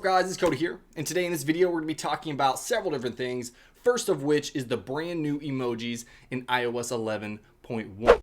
up guys, it's Cody here, and today in this video we're going to be talking about several different things, first of which is the brand new emojis in iOS 11.1.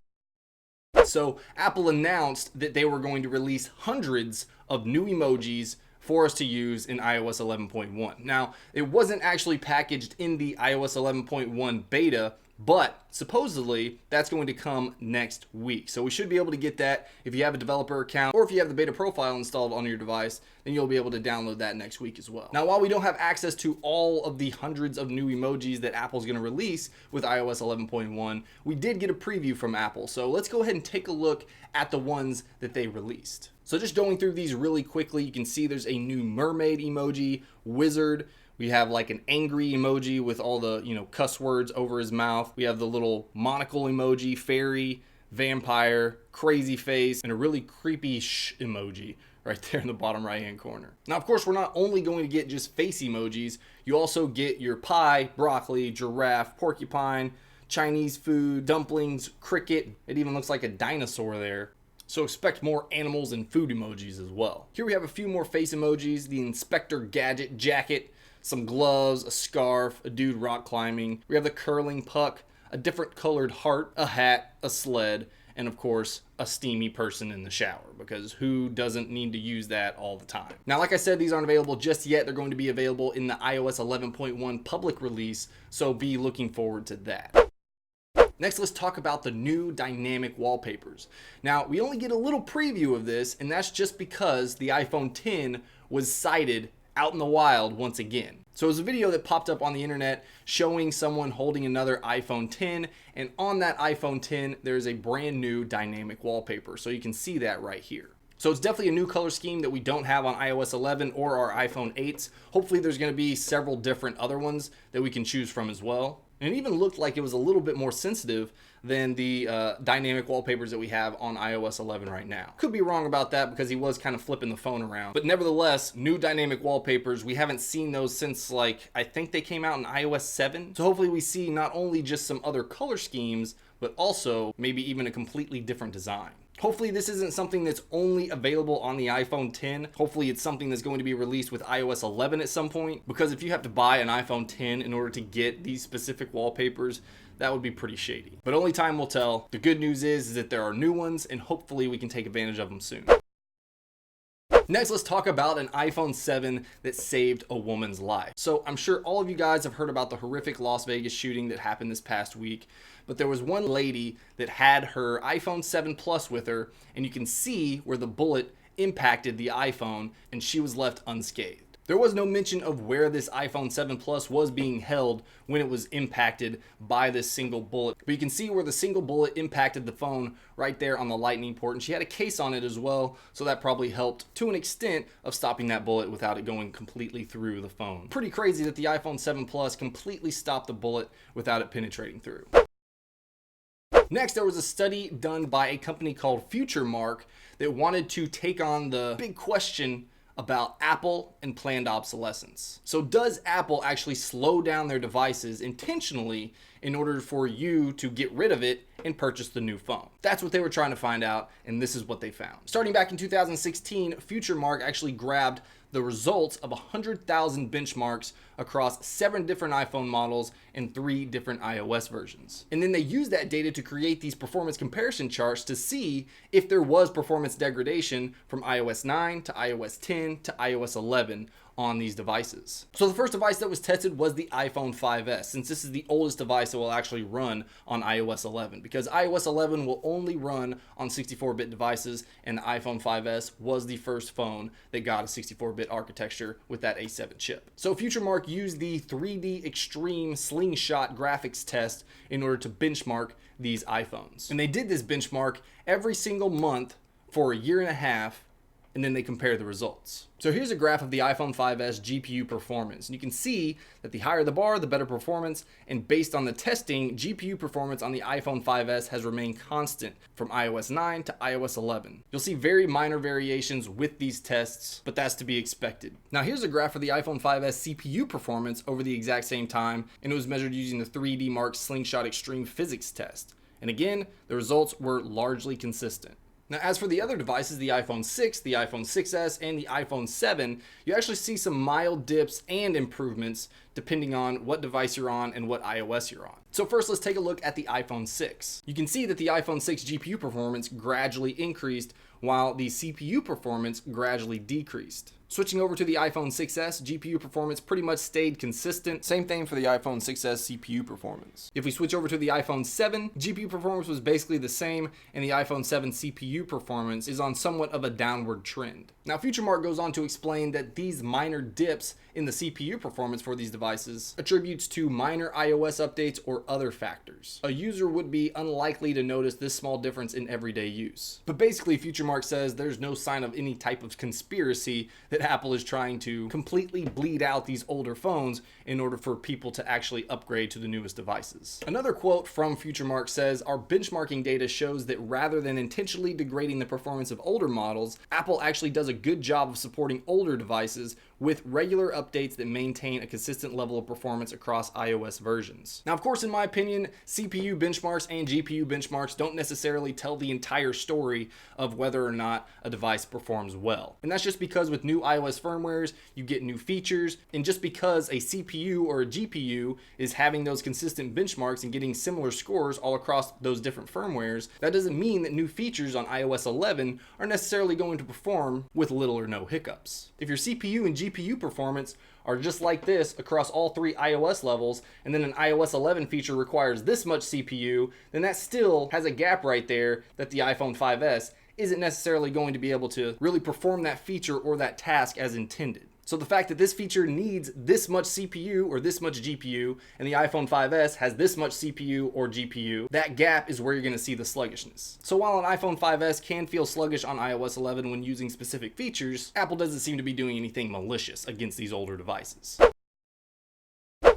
So Apple announced that they were going to release hundreds of new emojis for us to use in iOS 11.1. Now, it wasn't actually packaged in the iOS 11.1 beta, but supposedly that's going to come next week. So we should be able to get that if you have a developer account or if you have the beta profile installed on your device, then you'll be able to download that next week as well. Now, while we don't have access to all of the hundreds of new emojis that Apple's going to release with iOS 11.1, we did get a preview from Apple. So let's go ahead and take a look at the ones that they released. So just going through these really quickly, you can see there's a new mermaid emoji, wizard. We have like an angry emoji with all the, cuss words over his mouth. We have the little monocle emoji, fairy, vampire, crazy face, and a really creepy shh emoji right there in the bottom right hand corner. Now, of course, we're not only going to get just face emojis, you also get your pie, broccoli, giraffe, porcupine, Chinese food, dumplings, cricket. It even looks like a dinosaur there. So expect more animals and food emojis as well. Here we have a few more face emojis, the Inspector Gadget jacket, some gloves, a scarf, a dude rock climbing. We have the curling puck, a different colored heart, a hat, a sled, and of course, a steamy person in the shower, because who doesn't need to use that all the time? Now, like I said, these aren't available just yet. They're going to be available in the iOS 11.1 public release, so be looking forward to that. Next, let's talk about the new dynamic wallpapers. Now, we only get a little preview of this, and that's just because the iPhone X was cited out in the wild once again. So it was a video that popped up on the internet showing someone holding another iPhone X, and on that iPhone X, there's a brand new dynamic wallpaper. So you can see that right here. So it's definitely a new color scheme that we don't have on iOS 11 or our iPhone 8s. Hopefully there's going to be several different other ones that we can choose from as well. And it even looked like it was a little bit more sensitive than the dynamic wallpapers that we have on iOS 11 right now. Could be wrong about that because he was kind of flipping the phone around. But nevertheless, new dynamic wallpapers, we haven't seen those since I think they came out in iOS 7. So hopefully we see not only just some other color schemes, but also maybe even a completely different design. Hopefully this isn't something that's only available on the iPhone X. Hopefully it's something that's going to be released with iOS 11 at some point, because if you have to buy an iPhone X in order to get these specific wallpapers, that would be pretty shady. But only time will tell. The good news is that there are new ones, and hopefully we can take advantage of them soon. Next, let's talk about an iPhone 7 that saved a woman's life. So I'm sure all of you guys have heard about the horrific Las Vegas shooting that happened this past week, but there was one lady that had her iPhone 7 Plus with her, and you can see where the bullet impacted the iPhone, and she was left unscathed. There was no mention of where this iPhone 7 Plus was being held when it was impacted by this single bullet. But you can see where the single bullet impacted the phone right there on the lightning port. And she had a case on it as well, so that probably helped to an extent of stopping that bullet without it going completely through the phone. Pretty crazy that the iPhone 7 Plus completely stopped the bullet without it penetrating through. Next, there was a study done by a company called FutureMark that wanted to take on the big question about Apple and planned obsolescence. So does Apple actually slow down their devices intentionally in order for you to get rid of it and purchase the new phone? That's what they were trying to find out, and this is what they found. Starting back in 2016, FutureMark actually grabbed the results of 100,000 benchmarks across 7 different iPhone models and 3 different iOS versions. And then they used that data to create these performance comparison charts to see if there was performance degradation from iOS 9 to iOS 10 to iOS 11 on these devices. So the first device that was tested was the iPhone 5S, since this is the oldest device that will actually run on iOS 11, because iOS 11 will only run on 64-bit devices, and the iPhone 5S was the first phone that got a 64-bit architecture with that A7 chip. So FutureMark used the 3D Extreme Slingshot graphics test in order to benchmark these iPhones. And they did this benchmark every single month for a year and a half, and then they compare the results. So here's a graph of the iPhone 5S GPU performance. And you can see that the higher the bar, the better performance. And based on the testing, GPU performance on the iPhone 5S has remained constant from iOS 9 to iOS 11. You'll see very minor variations with these tests, but that's to be expected. Now here's a graph of the iPhone 5S CPU performance over the exact same time, and it was measured using the 3D Mark Slingshot Extreme Physics test. And again, the results were largely consistent. Now, as for the other devices, the iPhone 6, the iPhone 6s, and the iPhone 7, you actually see some mild dips and improvements depending on what device you're on and what iOS you're on. So first, let's take a look at the iPhone 6. You can see that the iPhone 6 GPU performance gradually increased while the CPU performance gradually decreased. Switching over to the iPhone 6s, GPU performance pretty much stayed consistent. Same thing for the iPhone 6s CPU performance. If we switch over to the iPhone 7, GPU performance was basically the same, and the iPhone 7 CPU performance is on somewhat of a downward trend. Now, FutureMark goes on to explain that these minor dips in the CPU performance for these devices attributes to minor iOS updates or other factors. A user would be unlikely to notice this small difference in everyday use. But basically, FutureMark says there's no sign of any type of conspiracy that Apple is trying to completely bleed out these older phones in order for people to actually upgrade to the newest devices. Another quote from FutureMark says, "Our benchmarking data shows that rather than intentionally degrading the performance of older models, Apple actually does a good job of supporting older devices with regular updates that maintain a consistent level of performance across iOS versions." Now, of course, in my opinion, CPU benchmarks and GPU benchmarks don't necessarily tell the entire story of whether or not a device performs well. And that's just because with new iOS firmwares, you get new features, and just because a CPU or a GPU is having those consistent benchmarks and getting similar scores all across those different firmwares, that doesn't mean that new features on iOS 11 are necessarily going to perform with little or no hiccups. If your CPU and GPU performance are just like this across all three iOS levels, and then an iOS 11 feature requires this much CPU, then that still has a gap right there that the iPhone 5S isn't necessarily going to be able to really perform that feature or that task as intended. So the fact that this feature needs this much CPU or this much GPU, and the iPhone 5S has this much CPU or GPU, that gap is where you're going to see the sluggishness. So while an iPhone 5S can feel sluggish on iOS 11 when using specific features, Apple doesn't seem to be doing anything malicious against these older devices.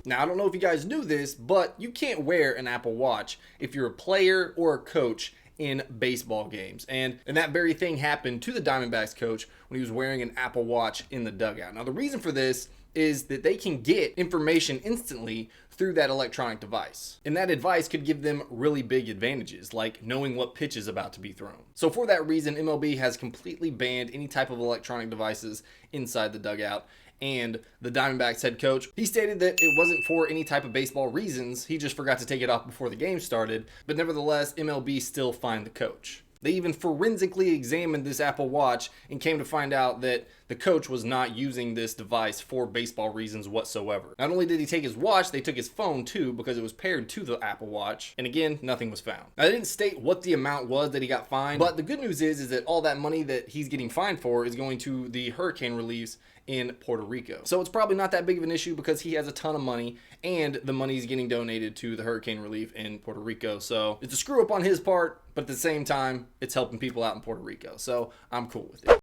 Now, I don't know if you guys knew this, but you can't wear an Apple Watch if you're a player or a coach in baseball games. And that very thing happened to the Diamondbacks coach when he was wearing an Apple Watch in the dugout. Now, the reason for this is that they can get information instantly through that electronic device. And that device could give them really big advantages, like knowing what pitch is about to be thrown. So for that reason, MLB has completely banned any type of electronic devices inside the dugout. And the Diamondbacks head coach, he stated that it wasn't for any type of baseball reasons. He just forgot to take it off before the game started. But nevertheless, MLB still fined the coach. They even forensically examined this Apple Watch and came to find out that the coach was not using this device for baseball reasons whatsoever. Not only did he take his watch, they took his phone too because it was paired to the Apple Watch. And again, nothing was found. Now, they didn't state what the amount was that he got fined, but the good news is that all that money that he's getting fined for is going to the hurricane reliefs in Puerto Rico. So it's probably not that big of an issue because he has a ton of money and the money is getting donated to the hurricane relief in Puerto Rico. So it's a screw up on his part, but at the same time, it's helping people out in Puerto Rico. So I'm cool with it.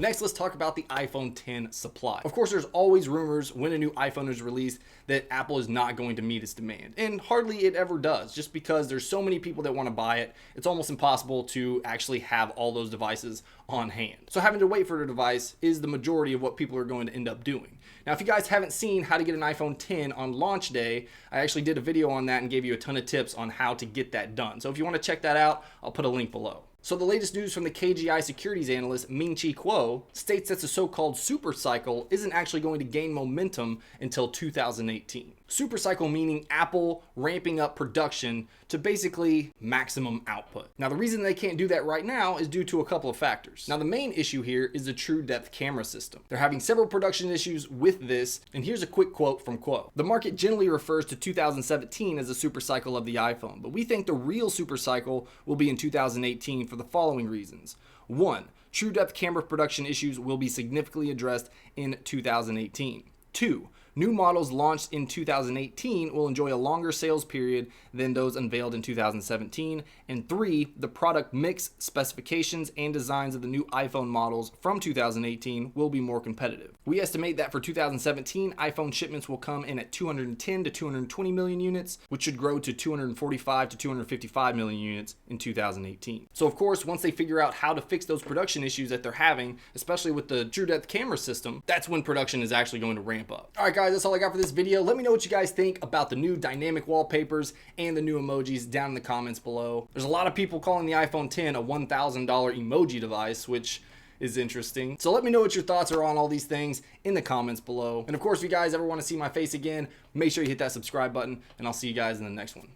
Next, let's talk about the iPhone X supply. Of course, there's always rumors when a new iPhone is released that Apple is not going to meet its demand. And hardly it ever does, just because there's so many people that want to buy it. It's almost impossible to actually have all those devices on hand. So having to wait for a device is the majority of what people are going to end up doing. Now, if you guys haven't seen how to get an iPhone X on launch day, I actually did a video on that and gave you a ton of tips on how to get that done. So if you want to check that out, I'll put a link below. So the latest news from the KGI securities analyst Ming-Chi Kuo states that the so-called super cycle isn't actually going to gain momentum until 2018. Super cycle meaning Apple ramping up production to basically maximum output. Now, the reason they can't do that right now is due to a couple of factors. Now, the main issue here is the true depth camera system. They're having several production issues with this, and here's a quick quote from Kuo. "The market generally refers to 2017 as the super cycle of the iPhone, but we think the real super cycle will be in 2018 for the following reasons. 1. True depth camera production issues will be significantly addressed in 2018. 2. New models launched in 2018 will enjoy a longer sales period than those unveiled in 2017. And 3, the product mix, specifications, and designs of the new iPhone models from 2018 will be more competitive. We estimate that for 2017, iPhone shipments will come in at 210 to 220 million units, which should grow to 245 to 255 million units in 2018. So of course, once they figure out how to fix those production issues that they're having, especially with the true depth camera system, that's when production is actually going to ramp up. All right, guys. guys, that's all I got for this video. Let me know what you guys think about the new dynamic wallpapers and the new emojis down in the comments below. There's a lot of people calling the iPhone X a $1,000 emoji device, which is interesting. So let me know what your thoughts are on all these things in the comments below. And of course, if you guys ever want to see my face again, make sure you hit that subscribe button, and I'll see you guys in the next one.